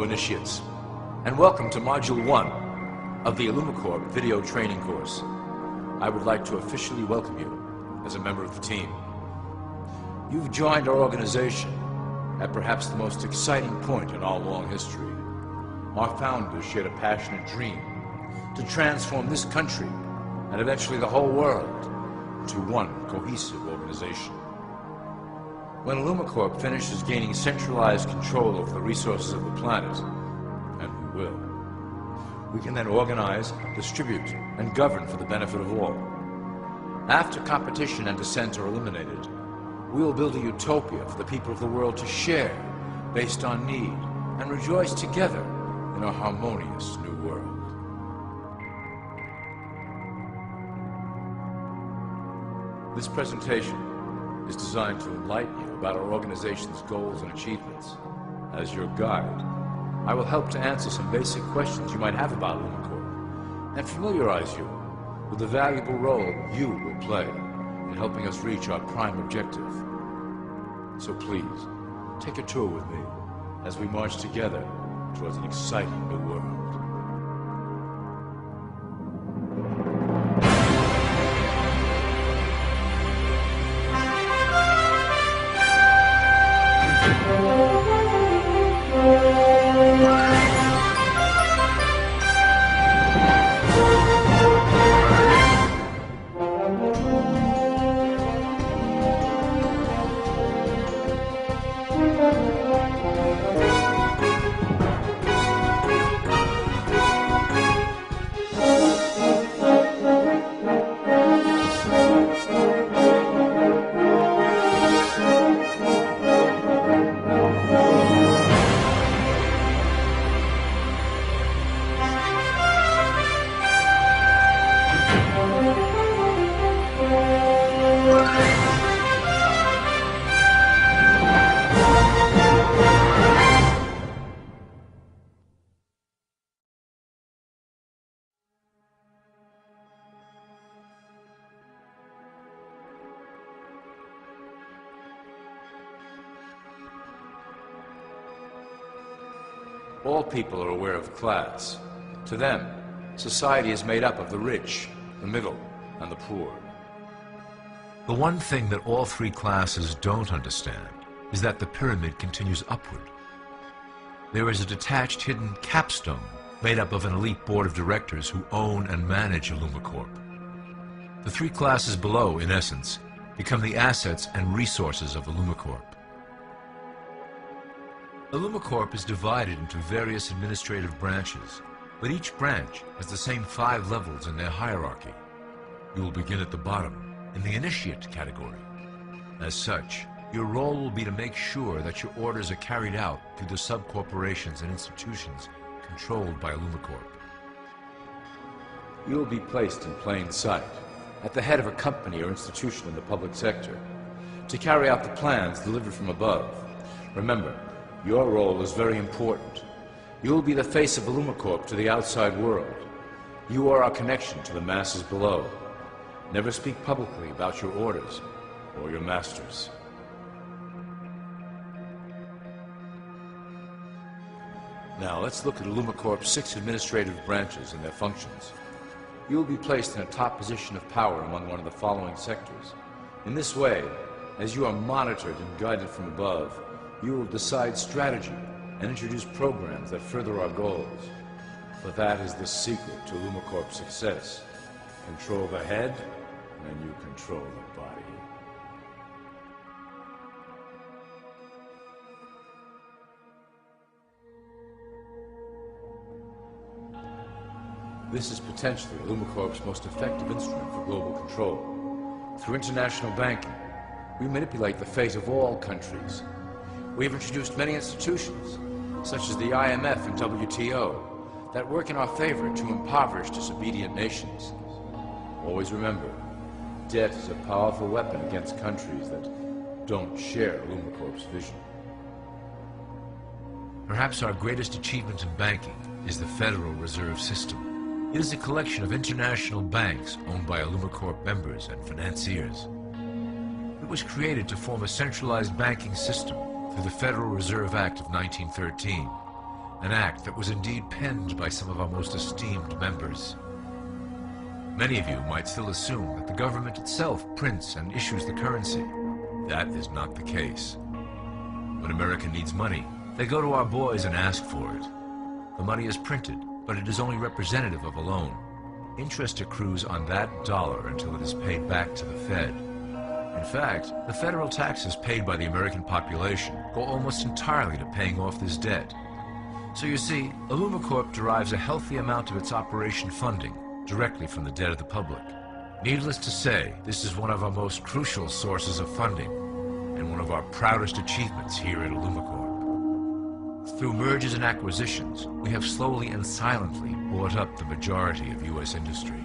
initiates, and welcome to Module 1 of the Illumicorp video training course. I would like to officially welcome you as a member of the team. You've joined our organization at perhaps the most exciting point in our long history. Our founders shared a passionate dream to transform this country and eventually the whole world into one cohesive organization. When Illumicorp finishes gaining centralized control over the resources of the planet, and we will, we can then organize, distribute, and govern for the benefit of all. After competition and dissent are eliminated, we will build a utopia for the people of the world to share based on need and rejoice together in a harmonious new world. This presentation is designed to enlighten you about our organization's goals and achievements. As your guide, I will help to answer some basic questions you might have about Illumicorp and familiarize you with the valuable role you will play in helping us reach our prime objective. So please, take a tour with me as we march together towards an exciting new world. All people are aware of class. To them, society is made up of the rich, the middle, and the poor. The one thing that all three classes don't understand is that the pyramid continues upward. There is a detached hidden capstone made up of an elite board of directors who own and manage Illumicorp. The three classes below, in essence, become the assets and resources of Illumicorp. Illumicorp is divided into various administrative branches, but each branch has the same 5 levels in their hierarchy. You will begin at the bottom, in the initiate category. As such, your role will be to make sure that your orders are carried out through the sub-corporations and institutions controlled by Illumicorp. You will be placed in plain sight, at the head of a company or institution in the public sector, to carry out the plans delivered from above. Remember, your role is very important. You will be the face of Illumicorp to the outside world. You are our connection to the masses below. Never speak publicly about your orders or your masters. Now let's look at Illumicorp's 6 administrative branches and their functions. You will be placed in a top position of power among one of the following sectors. In this way, as you are monitored and guided from above, you will decide strategy and introduce programs that further our goals. For that is the secret to Illumicorp's success. Control the head, and you control the body. This is potentially Illumicorp's most effective instrument for global control. Through international banking, we manipulate the fate of all countries. We have introduced many institutions, such as the IMF and WTO, that work in our favor to impoverish disobedient nations. Always remember, debt is a powerful weapon against countries that don't share Illumicorp's vision. Perhaps our greatest achievement in banking is the Federal Reserve System. It is a collection of international banks owned by Illumicorp members and financiers. It was created to form a centralized banking system through the Federal Reserve Act of 1913, an act that was indeed penned by some of our most esteemed members. Many of you might still assume that the government itself prints and issues the currency. That is not the case. When America needs money, they go to our boys and ask for it. The money is printed, but it is only representative of a loan. Interest accrues on that dollar until it is paid back to the Fed. In fact, the federal taxes paid by the American population go almost entirely to paying off this debt. So you see, Illumicorp derives a healthy amount of its operation funding directly from the debt of the public. Needless to say, this is one of our most crucial sources of funding and one of our proudest achievements here at Illumicorp. Through mergers and acquisitions, we have slowly and silently bought up the majority of U.S. industry.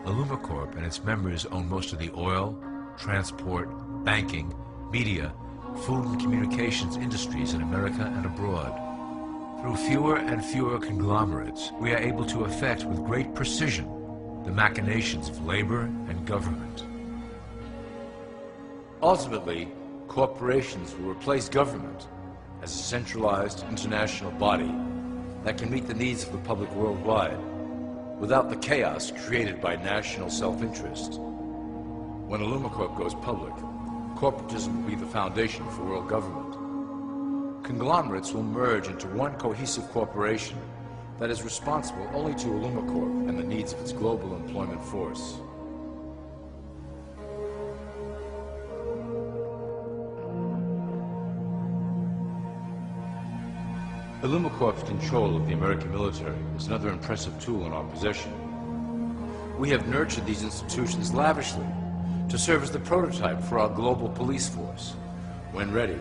Illumicorp and its members own most of the oil, transport, banking, media, food and communications industries in America and abroad. Through fewer and fewer conglomerates, we are able to effect with great precision the machinations of labor and government. Ultimately, corporations will replace government as a centralized international body that can meet the needs of the public worldwide without the chaos created by national self-interest. When Illumicorp goes public, corporatism will be the foundation for world government. Conglomerates will merge into one cohesive corporation that is responsible only to Illumicorp and the needs of its global employment force. Illumicorp's control of the American military is another impressive tool in our possession. We have nurtured these institutions lavishly to serve as the prototype for our global police force. When ready,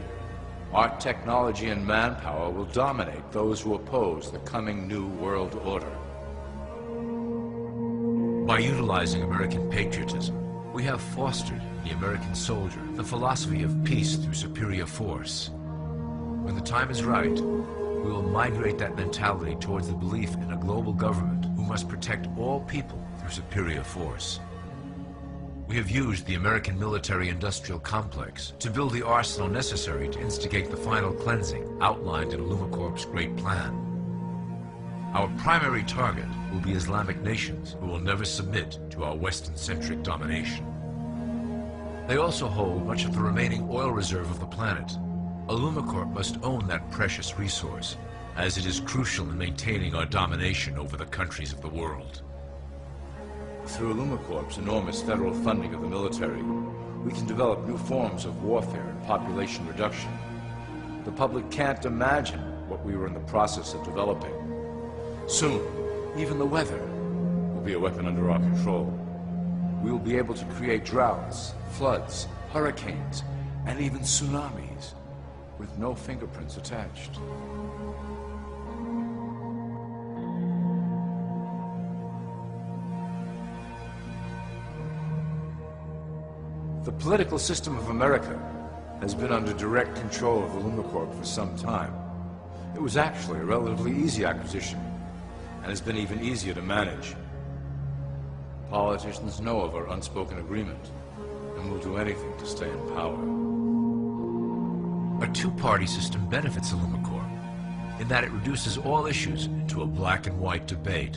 our technology and manpower will dominate those who oppose the coming new world order. By utilizing American patriotism, we have fostered in the American soldier the philosophy of peace through superior force. When the time is right, we will migrate that mentality towards the belief in a global government who must protect all people through superior force. We have used the American military-industrial complex to build the arsenal necessary to instigate the final cleansing outlined in Illumicorp's great plan. Our primary target will be Islamic nations who will never submit to our Western-centric domination. They also hold much of the remaining oil reserve of the planet. Illumicorp must own that precious resource, as it is crucial in maintaining our domination over the countries of the world. Through Illumicorp's enormous federal funding of the military, we can develop new forms of warfare and population reduction. The public can't imagine what we were in the process of developing. Soon, even the weather will be a weapon under our control. We will be able to create droughts, floods, hurricanes, and even tsunamis with no fingerprints attached. The political system of America has been under direct control of Illumicorp for some time. It was actually a relatively easy acquisition, and has been even easier to manage. Politicians know of our unspoken agreement, and will do anything to stay in power. A two-party system benefits Illumicorp in that it reduces all issues into a black and white debate.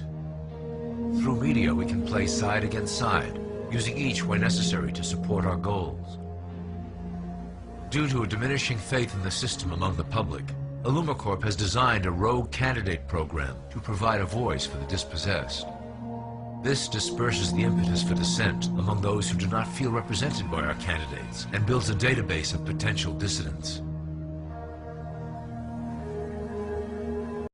Through media, we can play side against side, using each where necessary to support our goals. Due to a diminishing faith in the system among the public, Illumicorp has designed a rogue candidate program to provide a voice for the dispossessed. This disperses the impetus for dissent among those who do not feel represented by our candidates and builds a database of potential dissidents.